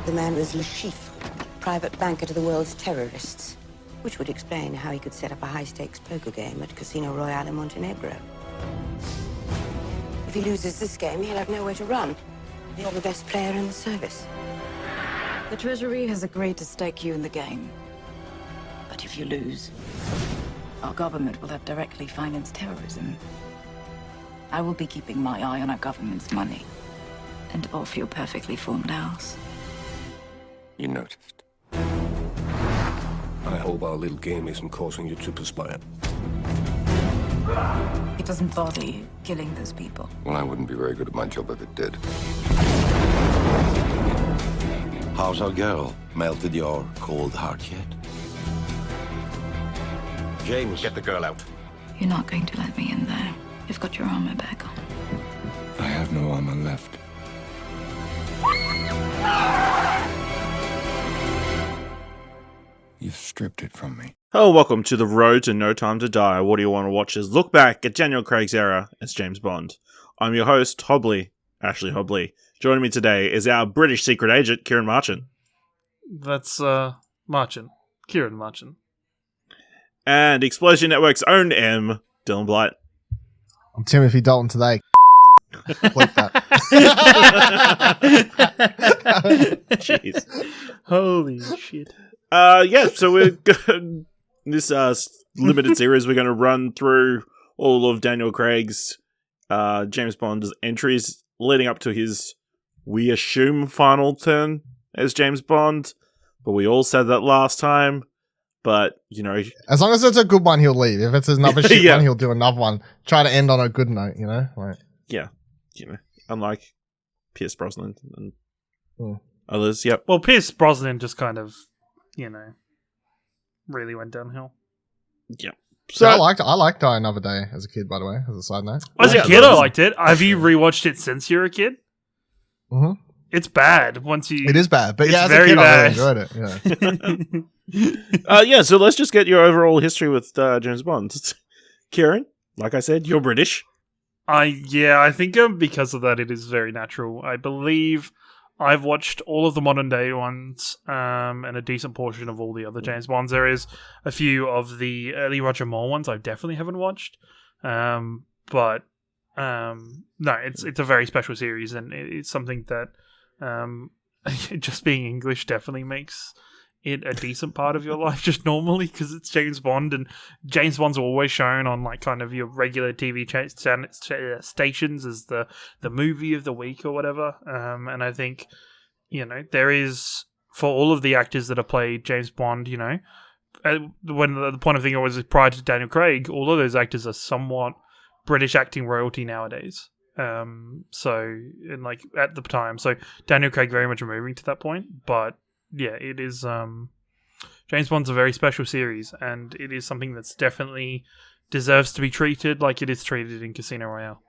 The man was Le Chiffre, private banker to the world's terrorists, which would explain how he could set up a high-stakes poker game at Casino Royale in Montenegro. If he loses this game, he'll have nowhere to run. You're the best player in the service. The Treasury has agreed to stake you in the game. But if you lose, our government will have directly financed terrorism. I will be keeping my eye on our government's money and off your perfectly formed house. You noticed. I hope our little game isn't causing you to perspire. It doesn't bother you killing those people. Well, I wouldn't be very good at my job if it did. How's our girl? Melted your cold heart yet? James, Get the girl out. You're not going to let me in there. You've got your armor back on. I have no armor left. You've stripped it from me. Hello, welcome to The Road to No Time to Die. What do you want to watch is look back at Daniel Craig's era as James Bond. I'm your host, Ashley Hobley. Joining me today is our British secret agent, Ciaran Marchant. That's Marchant. Ciaran Marchant. And Explosion Network's own M, Dylan Blight. I'm Timothy Dalton today. Like that. Jeez. Holy shit. So we're this limited series, we're going to run through all of Daniel Craig's James Bond's entries leading up to his, we assume, final turn as James Bond. But we all said that last time. But, you know... As long as it's a good one, he'll leave. If it's another shit Yeah. one, he'll do another one. Try to end on a good note, you know? Like, Yeah. You know, unlike Pierce Brosnan and others. Yep. Well, Pierce Brosnan just kind of, really went downhill. Yep. so I liked Die Another Day as a kid, by the way, as a side note. As a Yeah, kid, that I was- liked it. Have you rewatched it since you were a kid? Mm-hmm. It's bad once you... It is bad, but It's yeah, as very a kid, bad. I really enjoyed it. Yeah. So let's just get your overall history with James Bond. Ciaran, like I said, you're British. I think because of that, it is very natural. I believe I've watched all of the modern day ones, and a decent portion of all the other James Bonds. There is a few of the early Roger Moore ones I definitely haven't watched. No, it's a very special series, and it's something that just being English definitely makes it a decent part of your life just normally, because it's James Bond, and James Bond's always shown on like kind of your regular TV stations as the movie of the week or whatever. And I think, there is, for all of the actors that have played James Bond, when the point of thing was prior to Daniel Craig, all of those actors are somewhat British acting royalty nowadays. And like at the time, so Daniel Craig very much moving to that point, but yeah, it is. James Bond's a very special series, and it is something that's definitely deserves to be treated like it is treated in Casino Royale.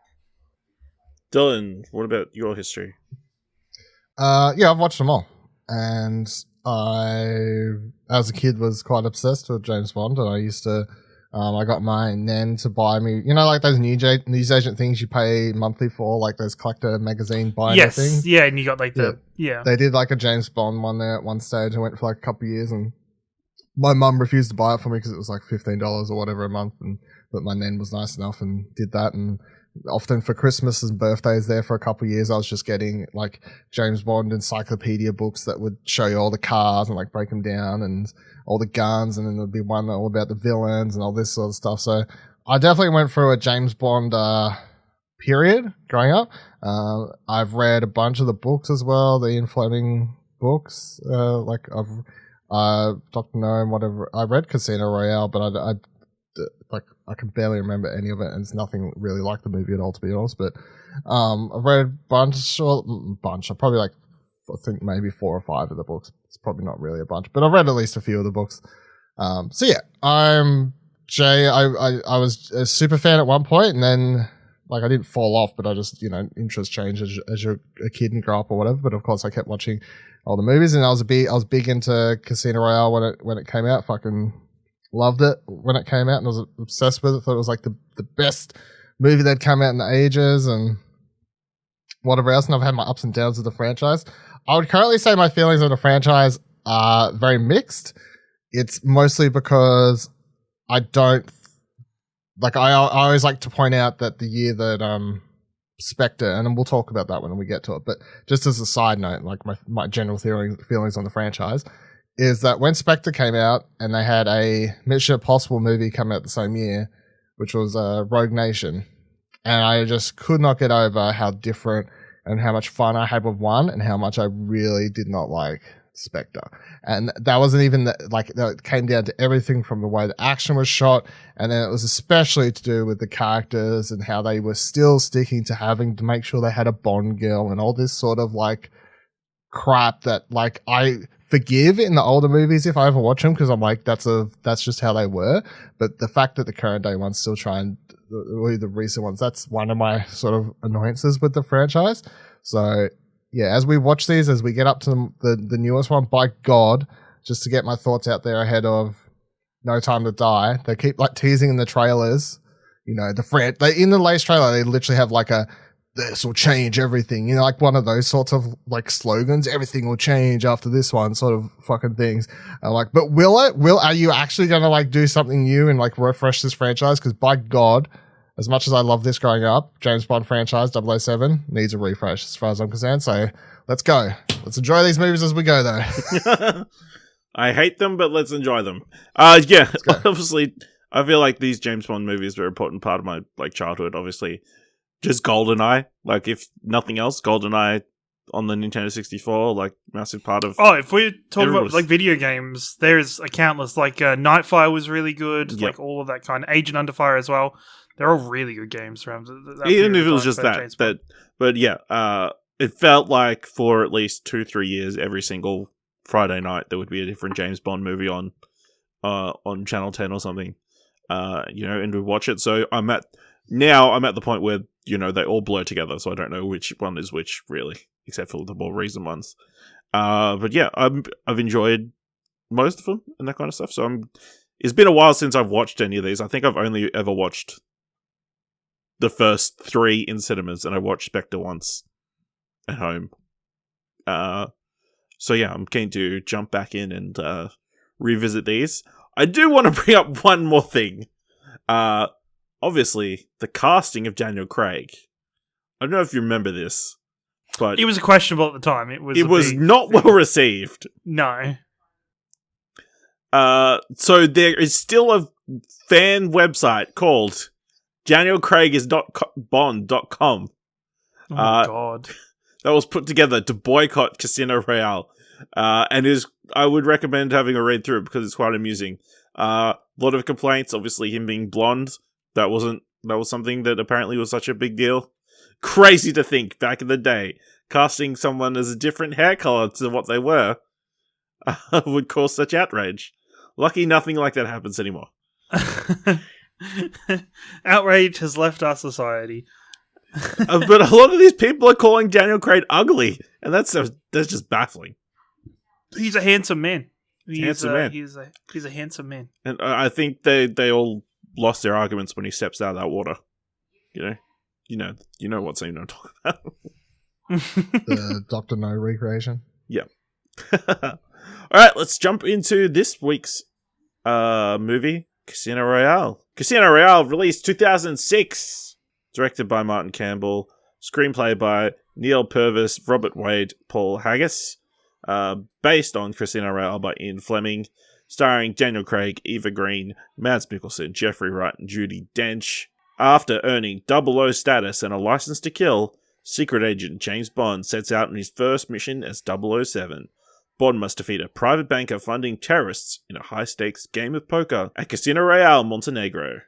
Dylan, what about your history? Yeah, I've watched them all. And I, as a kid, was quite obsessed with James Bond, and I used to... I got my nan to buy me, like those newsagent things you pay monthly for, like those collector magazine binder things. Yeah, and you got like They did like a James Bond one there at one stage. I went for like a couple of years, and my mum refused to buy it for me because it was like $15 or whatever a month. But my nan was nice enough and did that. And often for Christmas and birthdays there for a couple of years, I was just getting like James Bond encyclopedia books that would show you all the cars and like break them down and all the guns, and then there'd be one all about the villains and all this sort of stuff. So I definitely went through a James Bond period growing up. I've read a bunch of the books as well, the Ian Fleming books. Like I've Dr. No and whatever. I read Casino Royale, but I can barely remember any of it, and it's nothing really like the movie at all, to be honest. But I've read a bunch. Probably like, I think maybe 4 or 5 of the books. It's probably not really a bunch, but I've read at least a few of the books. So yeah, I'm Jay. I was a super fan at one point, and then like I didn't fall off, but I just interest changed as you're a kid and grow up or whatever. But of course, I kept watching all the movies, and I was big into Casino Royale when it came out. Fucking loved it when it came out, and I was obsessed with it. Thought it was like the best movie that'd come out in the ages, and whatever else. And I've had my ups and downs with the franchise. I would currently say my feelings on the franchise are very mixed. It's mostly because I don't like. I always like to point out that the year that Spectre, and we'll talk about that when we get to it. But just as a side note, like my general feelings on the franchise is that when Spectre came out and they had a Mission Impossible movie come out the same year, which was Rogue Nation, and I just could not get over how different and how much fun I had with one and how much I really did not like Spectre. And that wasn't even that came down to everything from the way the action was shot, and then it was especially to do with the characters and how they were still sticking to having to make sure they had a Bond girl and all this sort of like crap that like I forgive in the older movies if I ever watch them, because I'm like that's just how they were. But the fact that the current day ones still try and the recent ones, that's one of my sort of annoyances with the franchise. So yeah, as we watch these, as we get up to the newest one, by God, just to get my thoughts out there ahead of No Time to Die, they keep like teasing in the trailers, you know, in the latest trailer, they literally have like this will change everything, you know, like one of those sorts of like slogans, everything will change after this one sort of fucking things. I'm like, but are you actually going to like do something new and like refresh this franchise? Because by God, as much as I love this growing up, James Bond franchise 007 needs a refresh as far as I'm concerned. So let's go. Let's enjoy these movies as we go, though. I hate them, but let's enjoy them. Yeah, obviously, I feel like these James Bond movies were an important part of my like childhood. Obviously, just GoldenEye. Like, if nothing else, GoldenEye on the Nintendo 64, like massive part of. Oh, if we're talking about like video games, there's a countless. Like Nightfire was really good. Yep. Like all of that kind. Agent Under Fire as well. They're all really good games around that Even if period it of was time just for that, James Bond. but yeah, it felt like for at least 2-3 years, every single Friday night there would be a different James Bond movie on Channel 10 or something, you know, and we'd watch it. So I'm at the point where, you know, they all blur together, so I don't know which one is which really, except for the more recent ones. But yeah, I've enjoyed most of them and that kind of stuff. So it's been a while since I've watched any of these. I think I've only ever watched the first 3 in cinemas, and I watched Spectre once at home. So yeah, I'm keen to jump back in and revisit these. I do want to bring up one more thing. Obviously, the casting of Daniel Craig. I don't know if you remember this, but it was questionable at the time. It was not well received. No. So there is still a fan website called DanielCraigIs.bond.com. Oh my God. That was put together to boycott Casino Royale. And I would recommend having a read through it because it's quite amusing. A lot of complaints, obviously him being blonde. That was something that apparently was such a big deal. Crazy to think back in the day, casting someone as a different hair color to what they were would cause such outrage. Lucky nothing like that happens anymore. Outrage has left our society. But a lot of these people are calling Daniel Craig ugly, and that's just baffling. He's a handsome man. He's a handsome man. And I think they all lost their arguments when he steps out of that water. You know what scene I'm talking about. The Dr. No recreation. Yeah. All right, let's jump into this week's movie, Casino Royale. Casino Royale, released 2006. Directed by Martin Campbell. Screenplay by Neal, Purvis, Robert Wade, Paul Haggis. Based on Casino Royale by Ian Fleming. Starring Daniel Craig, Eva Green, Mads Mikkelsen, Jeffrey Wright, and Judi Dench. After earning 00 status and a license to kill, secret agent James Bond sets out on his first mission as 007. Bond must defeat a private banker funding terrorists in a high-stakes game of poker at Casino Royale, Montenegro.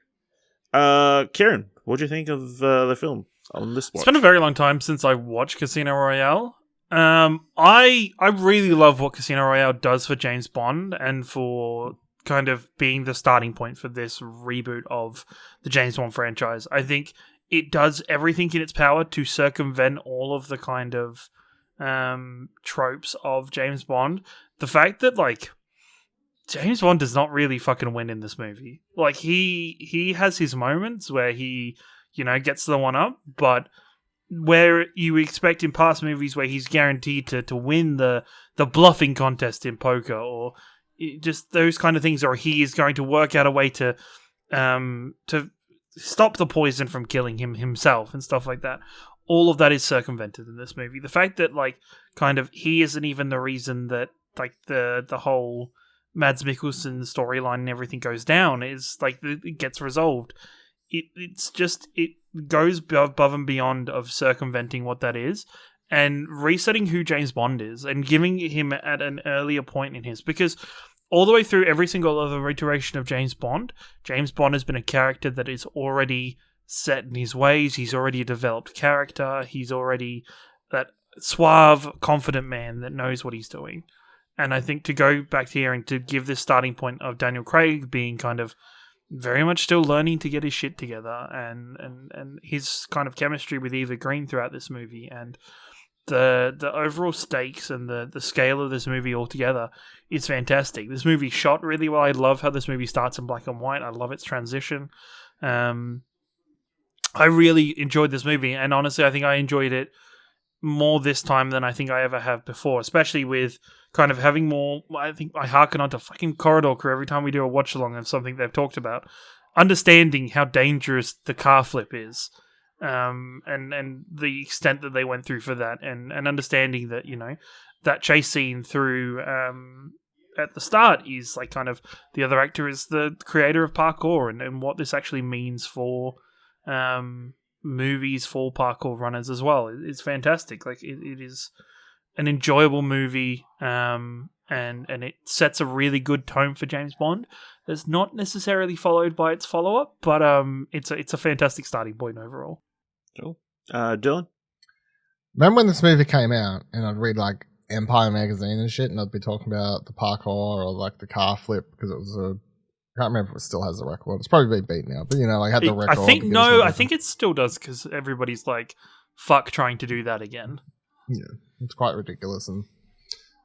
Ciaran, what do you think of the film on this watch? It's been a very long time since I watched Casino Royale. I really love what Casino Royale does for James Bond and for kind of being the starting point for this reboot of the James Bond franchise. I think it does everything in its power to circumvent all of the kind of tropes of James Bond. The fact that like James Bond does not really fucking win in this movie. Like he has his moments where he, you know, gets the one up, but where you expect in past movies where he's guaranteed to win the bluffing contest in poker, or just those kind of things, or he is going to work out a way to stop the poison from killing him himself and stuff like that. All of that is circumvented in this movie. The fact that he isn't even the reason that the whole Mads Mikkelsen storyline and everything goes down is it gets resolved. It goes above and beyond of circumventing what that is and resetting who James Bond is and giving him at an earlier point in his, because all the way through every single other iteration of James Bond has been a character that is already set in his ways. He's already a developed character. He's already that suave, confident man that knows what he's doing. And I think to go back here and to give this starting point of Daniel Craig being kind of very much still learning to get his shit together, and his kind of chemistry with Eva Green throughout this movie, and the overall stakes and the scale of this movie altogether is fantastic. This movie shot really well. I love how this movie starts in black and white. I love its transition. I really enjoyed this movie, and honestly, I think I enjoyed it more this time than I think I ever have before, especially with kind of having more. I think I hearken onto fucking Corridor Crew every time we do a watch along of something they've talked about, understanding how dangerous the car flip is, and the extent that they went through for that, and understanding that, that chase scene through at the start is kind of the other actor is the creator of parkour, and what this actually means for movies for parkour runners as well. It's fantastic. It is an enjoyable movie, and it sets a really good tone for James Bond. That's not necessarily followed by its follow-up, but it's a fantastic starting point overall. Cool. Dylan? Remember when this movie came out and I'd read Empire magazine and shit, and I'd be talking about the parkour or the car flip, because it was I can't remember if it still has the record. It's probably been beat now, but had the record. I think it still does, because everybody's fuck trying to do that again. Yeah, it's quite ridiculous. And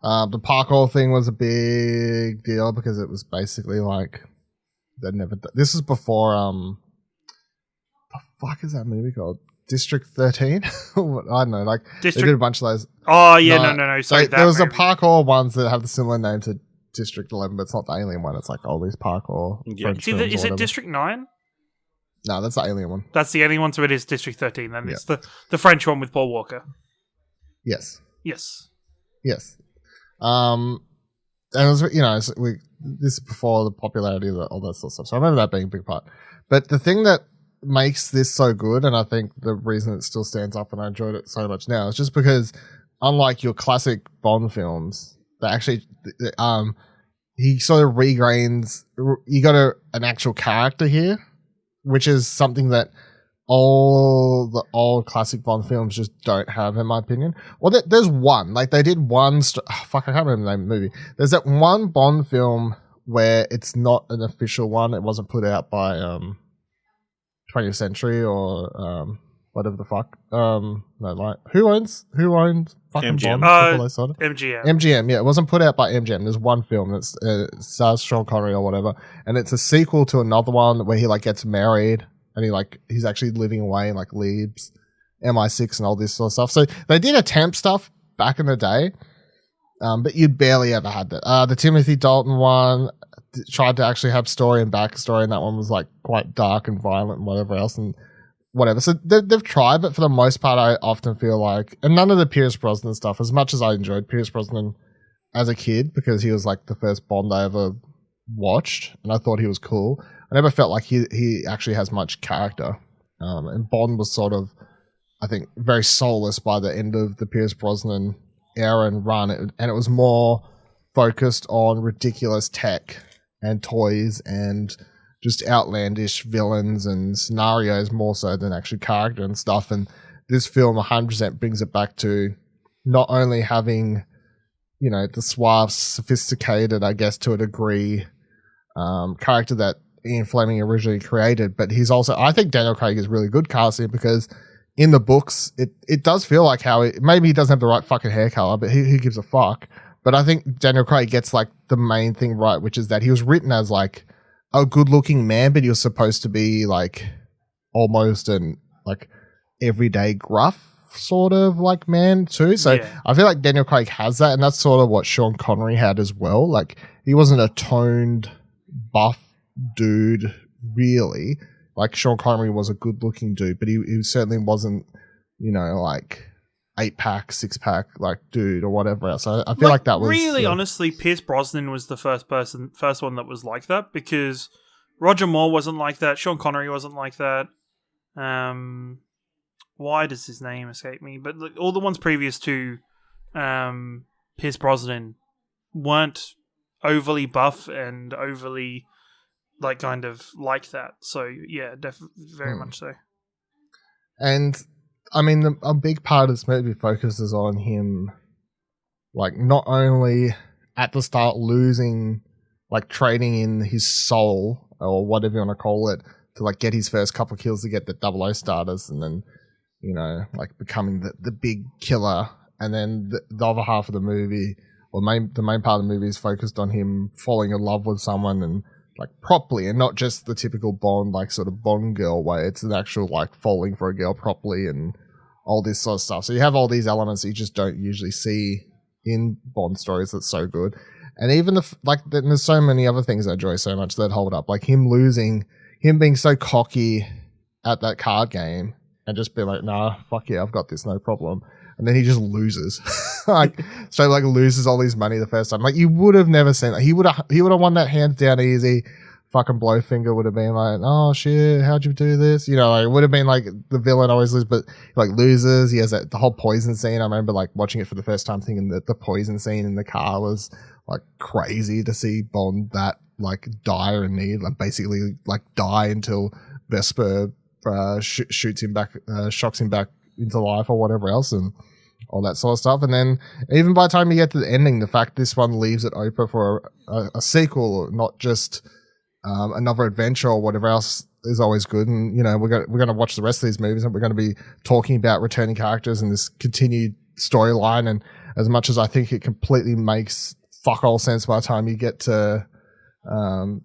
the parkour thing was a big deal because it was basically they'd never. This is before the fuck is that movie called? District 13? I don't know. They did a bunch of those. Oh yeah, no. Sorry, there was the parkour ones that have the similar name to District 11, but it's not the Alien one. It's all these parkour. Yeah. Is it District 9? No, that's the Alien one. That's the Alien one, so it is District 13. Then it's the French one with Paul Walker. Yes. And it was, this is before the popularity of all that sort of stuff. So I remember that being a big part. But the thing that makes this so good, and I think the reason it still stands up and I enjoyed it so much now, is just because, unlike your classic Bond films, they actually, he sort of regrains. You got an actual character here, which is something that all the old classic Bond films just don't have, in my opinion. Well, there's one. They did one. I can't remember the name of the movie. There's that one Bond film where it's not an official one. It wasn't put out by 20th Century or whatever the fuck. Who owns fucking MGM. Bond? Before they started? MGM. MGM, yeah. It wasn't put out by MGM. There's one film that's stars Sean Connery or whatever, and it's a sequel to another one where he gets married and he's actually living away and leaves MI6 and all this sort of stuff. So they did attempt stuff back in the day, but you barely ever had that. The Timothy Dalton one tried to actually have story and backstory, and that one was quite dark and violent and whatever else and whatever. So they've tried, but for the most part, I often feel and none of the Pierce Brosnan stuff, as much as I enjoyed Pierce Brosnan as a kid because he was the first Bond I ever watched, and I thought he was cool. I never felt like he actually has much character. And Bond was sort of, I think, very soulless by the end of the Pierce Brosnan era and run, and it was more focused on ridiculous tech and toys and just outlandish villains and scenarios more so than actually character and stuff. And this film 100% brings it back to not only having, the suave, sophisticated, I guess to a degree, character that Ian Fleming originally created, but he's also, I think Daniel Craig is really good casting because in the books, it does feel like maybe he doesn't have the right fucking hair color, but he gives a fuck. But I think Daniel Craig gets the main thing right, which is that he was written as a good looking man, but he was supposed to be almost an everyday gruff sort of like man too. So Yeah. I feel like Daniel Craig has that, and that's sort of what Sean Connery had as well. Like he wasn't a toned, buff dude really. Like Sean Connery was a good looking dude, but he certainly wasn't, you know, like 8-pack, 6-pack like dude or whatever else. I feel like that was really honestly, Pierce Brosnan was the first one that was like that, because Roger Moore wasn't like that, Sean Connery wasn't like that. Why does his name escape me? But look, all the ones previous to Pierce Brosnan weren't overly buff and overly like kind of like that. So yeah, very much so. And I mean, a big part of this movie focuses on him, like not only at the start losing, like trading in his soul or whatever you want to call it to like get his first couple of kills to get the 00 status, and then, you know, like becoming the big killer. And then the other half of the movie, or the main part of the movie, is focused on him falling in love with someone and like properly, and not just the typical Bond, like sort of Bond girl way. It's an actual like falling for a girl properly and all this sort of stuff. So you have all these elements that you just don't usually see in Bond stories. That's so good. And even there's so many other things I enjoy so much that hold up, like him being so cocky at that card game and just be like, nah, fuck yeah, I've got this, no problem. And then he just loses, loses all his money the first time. Like you would have never seen that. He would have won that hands down easy. Fucking Blowfinger would have been like, oh shit, how'd you do this? You know, like, it would have been like the villain always loses, but like loses. He has the whole poison scene. I remember like watching it for the first time, thinking that the poison scene in the car was like crazy to see Bond that like dire in need, like basically like die until Vesper shoots him back, shocks him back into life or whatever else, and all that sort of stuff. And then even by the time you get to the ending, the fact this one leaves it open for a sequel, not just another adventure or whatever else, is always good. And you know, we're going to watch the rest of these movies, and we're going to be talking about returning characters and this continued storyline. And as much as I think it completely makes fuck all sense by the time you get to the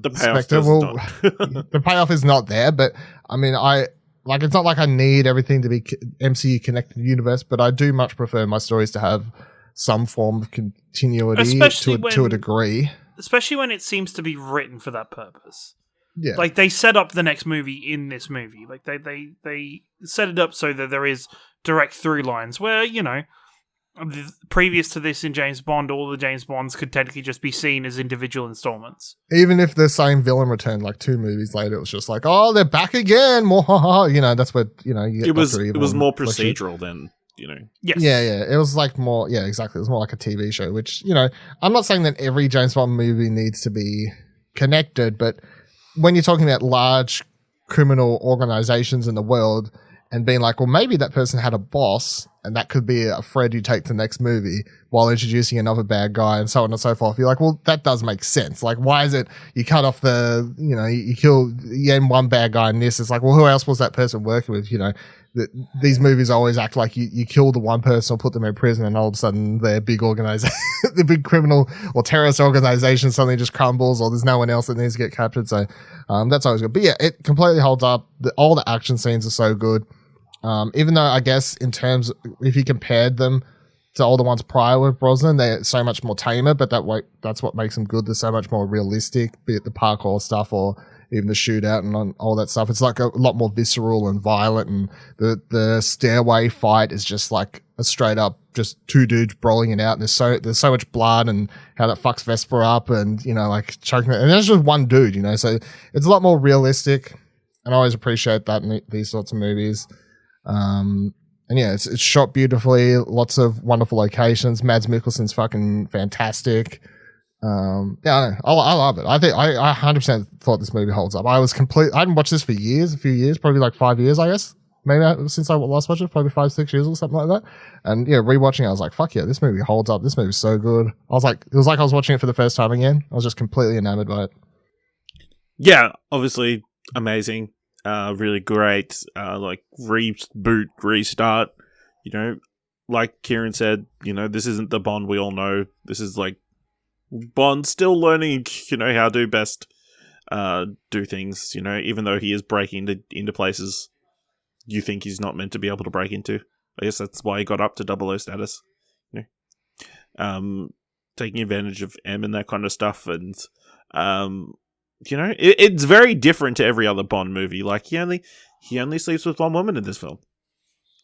payoff Spectre, the payoff is not there. But I mean, it's not like I need everything to be MCU connected universe, but I do much prefer my stories to have some form of continuity to a degree. Especially when it seems to be written for that purpose. Yeah. Like, they set up the next movie in this movie. Like, they set it up so that there is direct through lines where, you know, previous to this in James Bond, all the James Bonds could technically just be seen as individual installments. Even if the same villain returned like 2 movies later, it was just like, oh, they're back again. You know, that's what, you know, you get. It was more procedural than, you know. Yes. Yeah. It was like more, yeah, exactly. It was more like a TV show, which, you know, I'm not saying that every James Bond movie needs to be connected, but when you're talking about large criminal organizations in the world and being like, well, maybe that person had a boss and that could be a thread you take to the next movie while introducing another bad guy and so on and so forth. You're like, well, that does make sense. Like, why is it you cut off you end one bad guy in this? It's like, well, who else was that person working with? You know, these movies always act like you kill the one person or put them in prison and all of a sudden their big organization, the big criminal or terrorist organization suddenly just crumbles, or there's no one else that needs to get captured. So that's always good. But yeah, it completely holds up. All the action scenes are so good. Even though I guess in terms, if you compared them to all the ones prior with Brosnan, they're so much more tamer, but that's what makes them good. They're so much more realistic, be it the parkour stuff or even the shootout and all that stuff. It's like a lot more visceral and violent, and the stairway fight is just like a straight up just 2 dudes brawling it out, and there's so much blood and how that fucks Vesper up, and you know, like choking it, and there's just one dude, you know, so it's a lot more realistic, and I always appreciate that in these sorts of movies. And yeah, it's shot beautifully, lots of wonderful locations. Mads Mikkelsen's fucking fantastic. Yeah, I love it. I think I 100% thought this movie holds up. I hadn't watched this for a few years, probably like 5 years, I guess. Maybe since I last watched it, probably 5-6 years or something like that. And yeah, rewatching it, I was like, fuck yeah, this movie holds up. This movie's so good. It was like I was watching it for the first time again. I was just completely enamored by it. Yeah, obviously amazing. Really great, like reboot, restart, you know, like Ciaran said, you know, this isn't the Bond we all know. This is like Bond still learning, you know, how to best do things, you know, even though he is breaking into places, you think he's not meant to be able to break into. I guess that's why he got up to 00 status. You know, taking advantage of M and that kind of stuff, and you know, it's very different to every other Bond movie. Like he only sleeps with one woman in this film.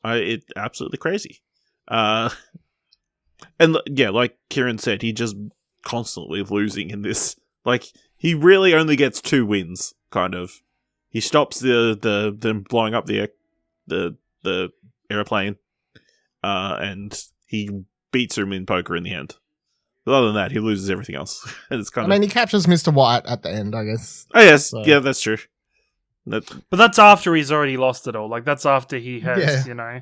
It's absolutely crazy. And yeah, like Ciaran said, he just constantly losing in this. Like he really only gets 2 wins. Kind of, he stops them blowing up the airplane, and he beats him in poker in the end. But other than that, he loses everything else. And it's kind of. I mean, he captures Mr. White at the end, I guess. Oh yes, So. yeah, that's true. But that's after he's already lost it all. Like that's after he has, you know,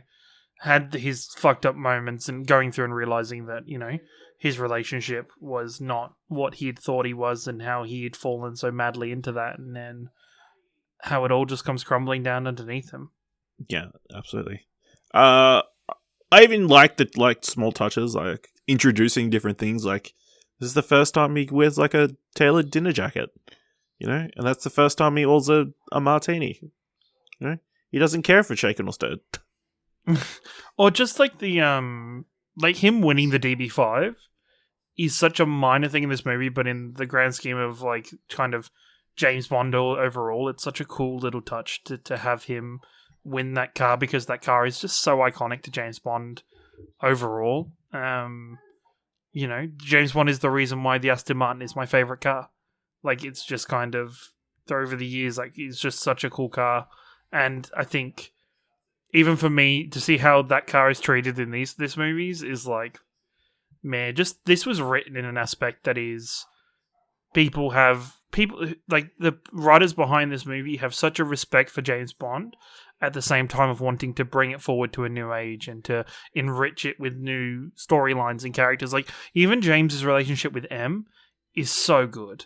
had his fucked up moments and going through and realizing that, you know, his relationship was not what he had thought he was, and how he had fallen so madly into that, and then how it all just comes crumbling down underneath him. Yeah, absolutely. I even like the small touches, like introducing different things. Like this is the first time he wears like a tailored dinner jacket, you know, and that's the first time he orders a martini. You know, he doesn't care if it's shaken or stirred. Or just like the like him winning the DB5 is such a minor thing in this movie, but in the grand scheme of like kind of James Bond overall, it's such a cool little touch to have him win that car, because that car is just so iconic to James Bond overall. You know, James Bond is the reason why the Aston Martin is my favorite car. Like it's just kind of over the years, like it's just such a cool car, and I think even for me to see how that car is treated in this movies is like, man, just this was written in an aspect that is people like the writers behind this movie have such a respect for James Bond, at the same time of wanting to bring it forward to a new age and to enrich it with new storylines and characters. Like even James's relationship with M is so good.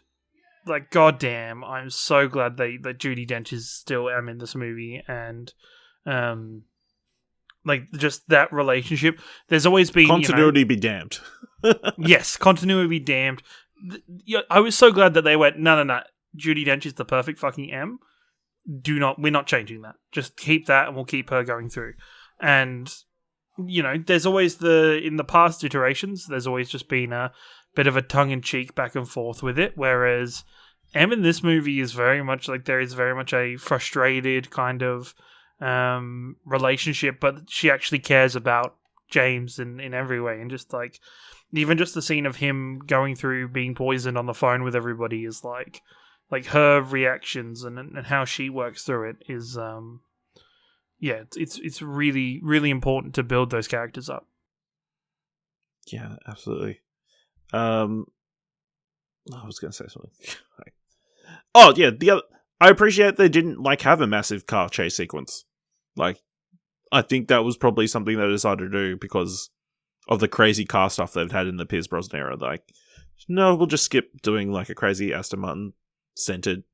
Like goddamn, I'm so glad that Judi Dench is still M in this movie, and like just that relationship. There's always been Continuity be damned. Yes, continuity be damned. I was so glad that they went, no, Judi Dench is the perfect fucking M. We're not changing that. Just keep that, and we'll keep her going through. And you know, there's always in the past iterations, there's always just been a bit of a tongue-in-cheek back and forth with it, whereas M in this movie is very much like, there is very much a frustrated kind of relationship, but she actually cares about James in every way, and just like even just the scene of him going through being poisoned on the phone with everybody is like her reactions and how she works through it is it's really, really important to build those characters up. Yeah, absolutely. I was going to say something. Oh yeah, I appreciate they didn't like have a massive car chase sequence. Like, I think that was probably something they decided to do because of the crazy car stuff they've had in the Pierce Brosnan era. Like, no, we'll just skip doing like a crazy Aston Martin centered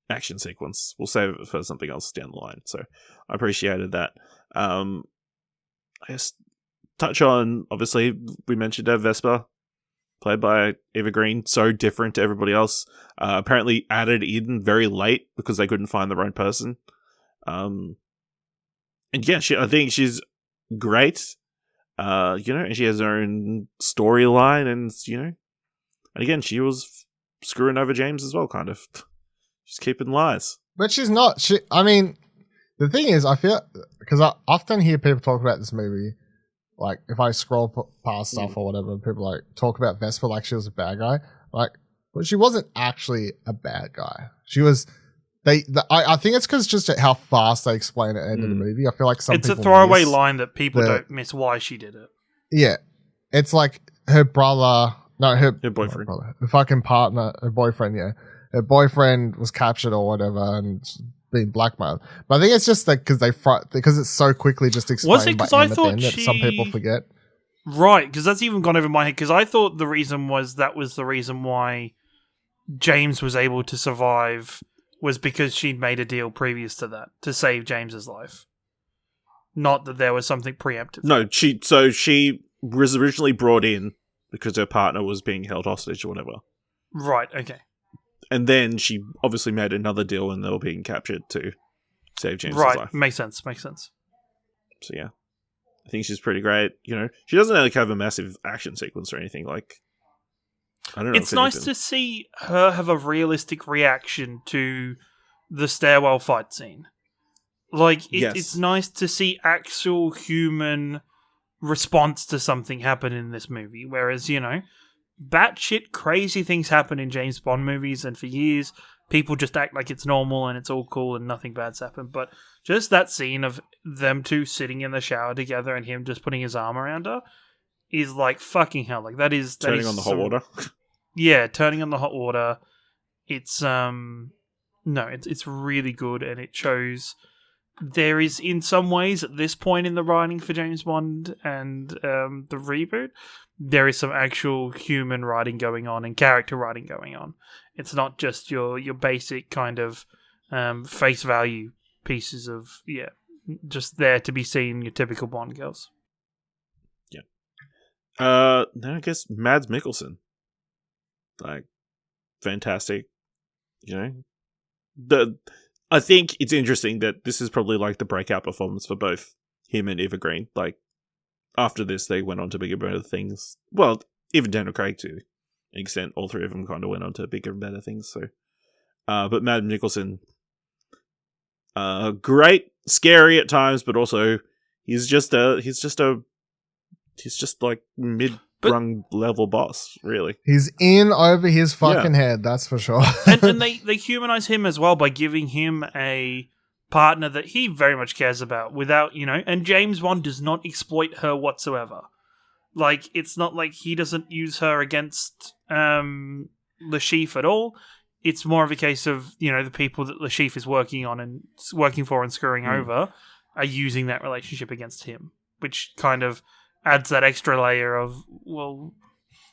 action sequence. We'll save it for something else down the line. So I appreciated that. I guess touch on, obviously, we mentioned Vesper, played by Eva Green, so different to everybody else. Apparently added in very late because they couldn't find the right person. And yeah, I think she's great. You know, and she has her own storyline, and you know, and again, she was screwing over James as well, kind of. She's keeping lies. But she's not. I mean, the thing is, I feel, because I often hear people talk about this movie, like if I scroll past stuff or whatever, people like talk about Vesper like she was a bad guy. Like, but she wasn't actually a bad guy. She was. I think it's because just how fast they explain it at the end of the movie. I feel like it's a throwaway line that people don't miss why she did it. Yeah, it's like her brother. No, her boyfriend. Her fucking partner, her boyfriend, yeah. Her boyfriend was captured or whatever and being blackmailed. But I think it's just like because it's so quickly just explained. Was it because I thought that some people forget? Right, because that's even gone over my head. Because I thought the reason was the reason why James was able to survive was because she'd made a deal previous to that to save James's life. Not that there was something preemptive. No, she was originally brought in because her partner was being held hostage or whatever. Right, okay. And then she obviously made another deal when they were being captured to save James's Right, life. makes sense. So yeah, I think she's pretty great. You know, she doesn't like have a massive action sequence or anything. Like, I don't know. It's nice to see her have a realistic reaction to the stairwell fight scene. Like, it's nice to see actual human response to something happen in this movie. Whereas, you know, batshit crazy things happen in James Bond movies, and for years, people just act like it's normal and it's all cool and nothing bad's happened. But just that scene of them two sitting in the shower together and him just putting his arm around her is like fucking hell. Like, that is turning on the hot water. Yeah, turning on the hot water. It's it's really good, and it shows there is, in some ways, at this point in the writing for James Bond and the reboot, there is some actual human writing going on and character writing going on. It's not just your basic kind of face value pieces of, just there to be seen, your typical Bond girls. Yeah. Then I guess Mads Mikkelsen. Like, fantastic. You know? I think it's interesting that this is probably like the breakout performance for both him and Eva Green. Like, after this, they went on to bigger, better things. Well, even Daniel Craig to an extent. All three of them kind of went on to bigger and better things. So, but Mads Mikkelsen, great, scary at times, but also he's just like mid-rung level boss, really. He's in over his fucking head, that's for sure. and they humanize him as well by giving him a partner that he very much cares about without, you know, and James Bond does not exploit her whatsoever. Like, it's not like he doesn't use her against Le Chiffre at all. It's more of a case of, you know, the people that Le Chiffre is working on and working for and screwing over are using that relationship against him, which kind of adds that extra layer of, well,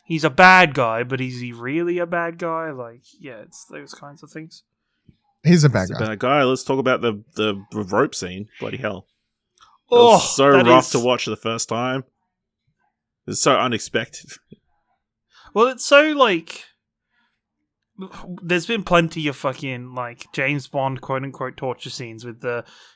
he's a bad guy, but is he really a bad guy? Like, yeah, it's those kinds of things. He's a bad guy. Let's talk about the rope scene. Bloody hell. It was so rough to watch the first time. It's so unexpected. Well, it's so, like, there's been plenty of fucking, like, James Bond quote-unquote torture scenes with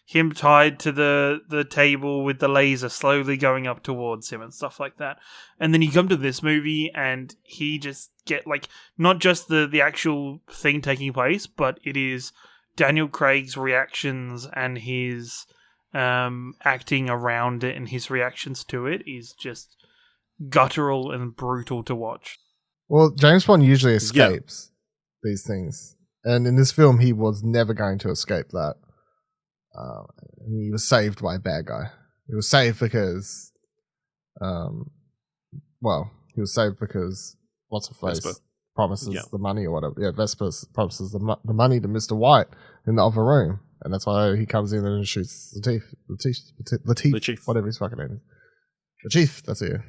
him tied to the table with the laser slowly going up towards him and stuff like that. And then you come to this movie and he just get, like, not just the actual thing taking place, but it is Daniel Craig's reactions and his acting around it and his reactions to it is just guttural and brutal to watch. Well, James Bond usually escapes these things, and in this film he was never going to escape that. He was saved by a bad guy. He was saved because he was saved because what's her face promises the money or whatever. Yeah, Vesper promises the money to Mr. White in the other room, and that's why he comes in and shoots Latif, whatever his fucking name is. Latif, that's it.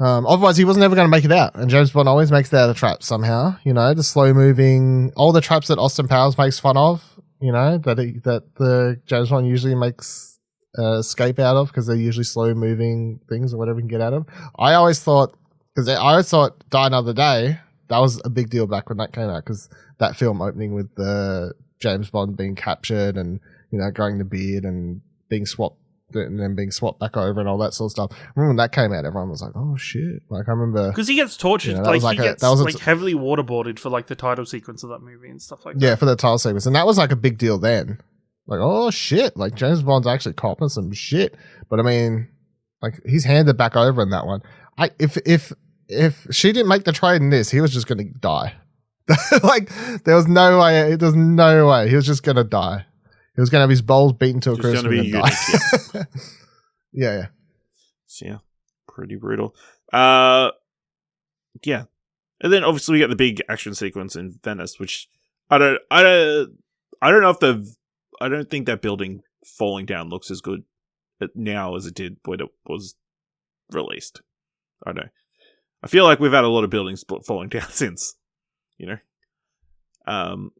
Otherwise, he wasn't ever going to make it out. And James Bond always makes it out of traps somehow. You know, the slow moving, all the traps that Austin Powers makes fun of. You know, that the James Bond usually makes escape out of because they're usually slow moving things or whatever he can get out of. I always thought Die Another Day, that was a big deal back when that came out because that film opening with the James Bond being captured and, you know, growing the beard and being swapped. And then being swapped back over and all that sort of stuff. I remember when that came out, everyone was like, "Oh shit!" Like I remember because he gets tortured, you know, he gets heavily waterboarded for like the title sequence of that movie and stuff like that. Yeah, for the title sequence, and that was like a big deal then. Like, oh shit! Like James Bond's actually copping some shit. But I mean, like he's handed back over in that one. If she didn't make the trade in this, he was just going to die. Like there was no way. There's no way he was just going to die. He was going to have his bowls beaten to a crisp and die. Yeah. So yeah, pretty brutal. Yeah, and then obviously we get the big action sequence in Venice, which I don't think that building falling down looks as good now as it did when it was released. I don't know. I feel like we've had a lot of buildings falling down since, you know. I mean,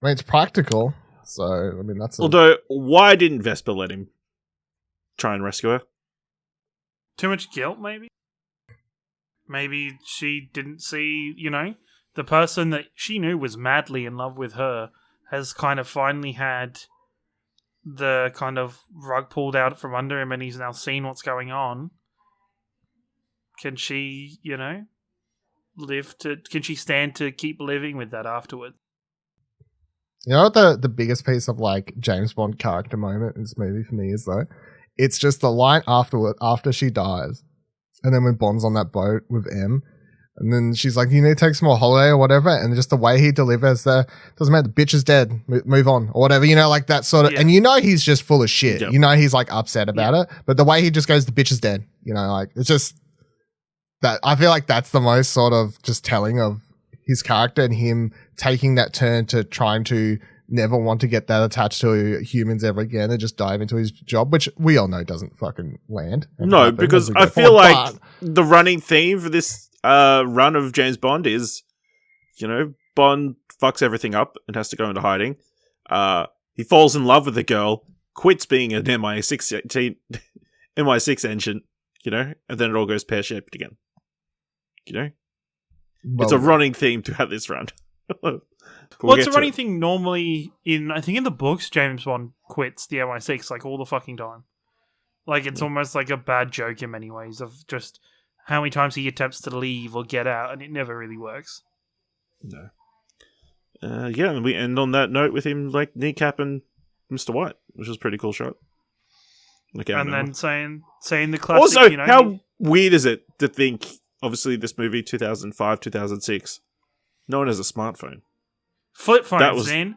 it's practical. So, I mean, that's... Although, why didn't Vesper let him try and rescue her? Too much guilt, maybe? Maybe she didn't see, you know, the person that she knew was madly in love with her has kind of finally had the kind of rug pulled out from under him and he's now seen what's going on, can she, can she stand to keep living with that afterward? You know what the biggest piece of like James Bond character moment in this movie for me is though? It's just the line after she dies. And then when Bond's on that boat with M, and then she's like, you need to take some more holiday or whatever. And just the way he delivers doesn't matter, the bitch is dead, move on or whatever, like that sort of, and he's just full of shit. Yep. He's like upset about it, but the way he just goes, the bitch is dead, like it's just that. I feel like that's the most sort of just telling of his character and him taking that turn to trying to never want to get that attached to humans ever again and just dive into his job, which we all know doesn't fucking land. No, because I feel like the running theme for this run of James Bond is, Bond fucks everything up and has to go into hiding. He falls in love with the girl, quits being an MI6 agent, and then it all goes pear-shaped again. It's a running theme throughout this run. Well, it's a running thing normally I think in the books, James Bond quits the MI6 like all the fucking time. Like it's almost like a bad joke in many ways of just how many times he attempts to leave or get out and it never really works. No. And we end on that note with him like kneecapping Mr. White, which is a pretty cool shot. And then saying the classic, also, how weird is it to think, obviously this movie, 2005, 2006, no one has a smartphone. Flip phones, Zane.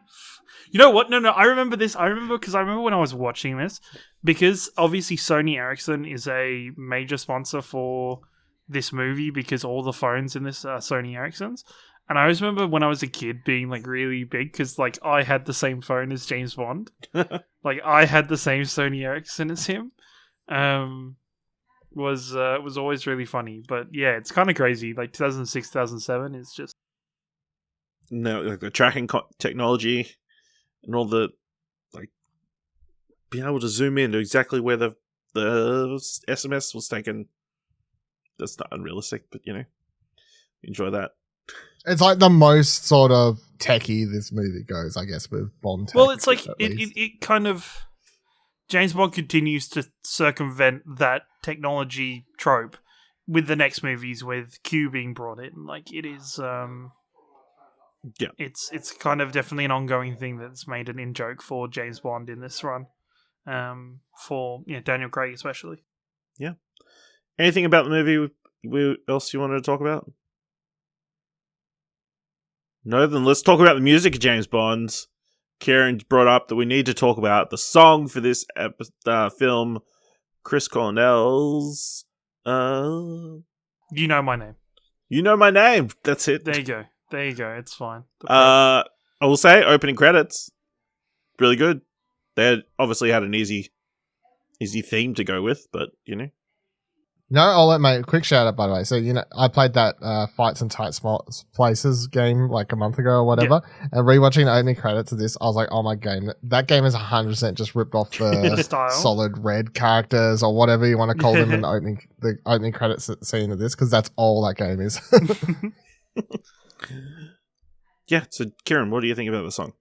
You know what? No, I remember this. I remember when I was watching this, because obviously Sony Ericsson is a major sponsor for this movie because all the phones in this are Sony Ericssons. And I always remember when I was a kid being like really big because like I had the same phone as James Bond. Like I had the same Sony Ericsson as him. Was always really funny. But yeah, it's kind of crazy. Like 2006, 2007 is just... No, like the tracking technology and all the like being able to zoom in to exactly where the SMS was taken. That's not unrealistic, but enjoy that. It's like the most sort of techie this movie goes, I guess, with Bond. Well, it's like it kind of James Bond continues to circumvent that technology trope with the next movies, with Q being brought in. Like it is. Yeah, it's kind of definitely an ongoing thing that's made an in-joke for James Bond in this run, for Daniel Craig especially. Yeah. Anything about the movie else you wanted to talk about? No, then let's talk about the music of James Bond's. Ciaran brought up that we need to talk about the song for this film, Chris Cornell's. You Know My Name. You Know My Name. That's it. There you go. It's fine. I will say, opening credits, really good. They obviously had an easy theme to go with, but No, I'll let my quick shout out, by the way. So, I played that Fights in Tight Places game like a month ago or whatever, and rewatching the opening credits of this, I was like, oh my game, that game is 100% just ripped off the Solid Red characters or whatever you want to call them in the opening credits scene of this, because that's all that game is. Yeah, so Ciaran, what do you think about the song?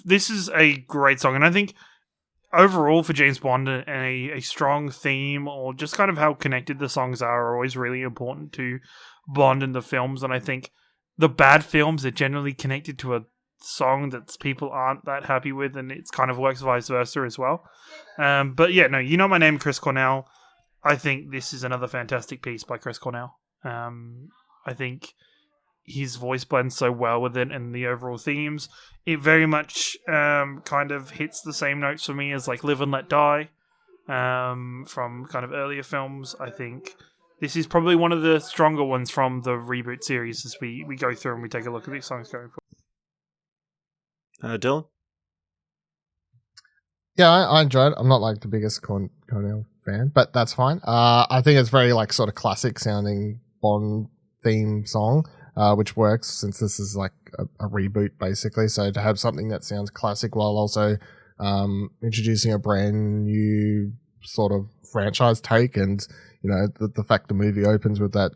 This is a great song, and I think overall for James Bond, a strong theme or just kind of how connected the songs are always really important to Bond and the films, and I think the bad films are generally connected to a song that people aren't that happy with, and it kind of works vice versa as well. But yeah, no, You Know My Name, Chris Cornell. I think this is another fantastic piece by Chris Cornell. I think his voice blends so well with it and the overall themes. It very much kind of hits the same notes for me as like Live and Let Die from kind of earlier films. I think this is probably one of the stronger ones from the reboot series as we go through and we take a look at these songs going forward. Dylan? Yeah, I enjoyed it. I'm not like the biggest Cornell fan, but that's fine. I think it's very like sort of classic sounding Bond theme song. Which works since this is like a reboot basically. So to have something that sounds classic while also introducing a brand new sort of franchise take, and the fact the movie opens with that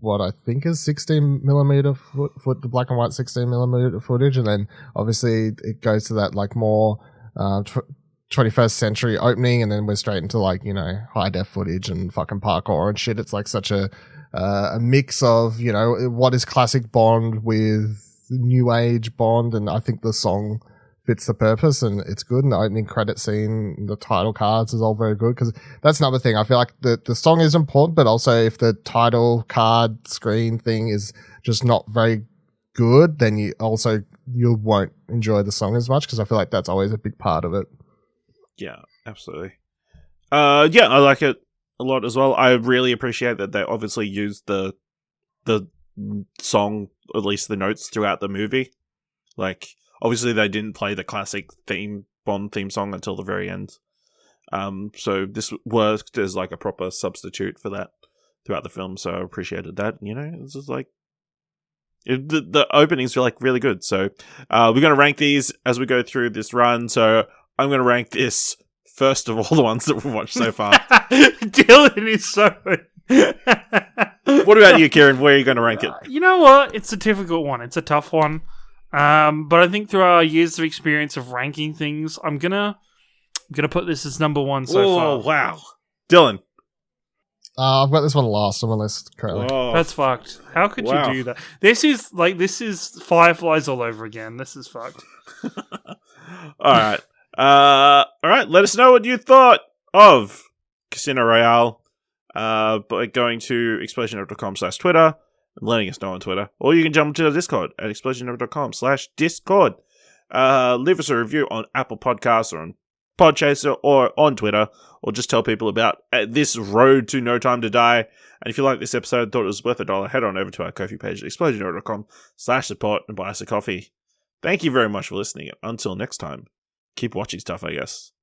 what I think is 16mm foot, the black and white 16mm footage, and then obviously it goes to that like more 21st century opening, and then we're straight into like, you know, high def footage and fucking parkour and shit. It's like such a mix of, you know, what is classic Bond with new age Bond, and I think the song fits the purpose and it's good, and the opening credit scene, the title cards is all very good, because that's another thing. I feel like the song is important, but also if the title card screen thing is just not very good, then you won't enjoy the song as much, because I feel like that's always a big part of it. Yeah, absolutely. Yeah, I like it a lot as well. I really appreciate that they obviously used the song, at least the notes, throughout the movie. Like, obviously they didn't play the classic Bond theme song until the very end. So this worked as like a proper substitute for that throughout the film. So I appreciated that. You know, this is like the openings are like really good. So we're going to rank these as we go through this run. So I'm going to rank this first of all the ones that we've watched so far. Dylan is so... What about you, Ciaran? Where are you going to rank it? You know what? It's a difficult one. It's a tough one. But I think through our years of experience of ranking things, I'm gonna put this as number one so far. Oh, wow. Dylan. I've got this one last on my list currently. Whoa. That's fucked. How could Wow. you do that? This is Fireflies all over again. This is fucked. All right. Let us know what you thought of Casino Royale by going to explosionhour.com/Twitter and letting us know on Twitter. Or you can jump to the Discord at explosionhour.com/Discord. Leave us a review on Apple Podcasts or on Podchaser or on Twitter, or just tell people about this road to No Time to Die. And if you like this episode and thought it was worth $1, head on over to our Ko-fi page at explosionhour.com/support and buy us a coffee. Thank you very much for listening. Until next time, keep watching stuff, I guess.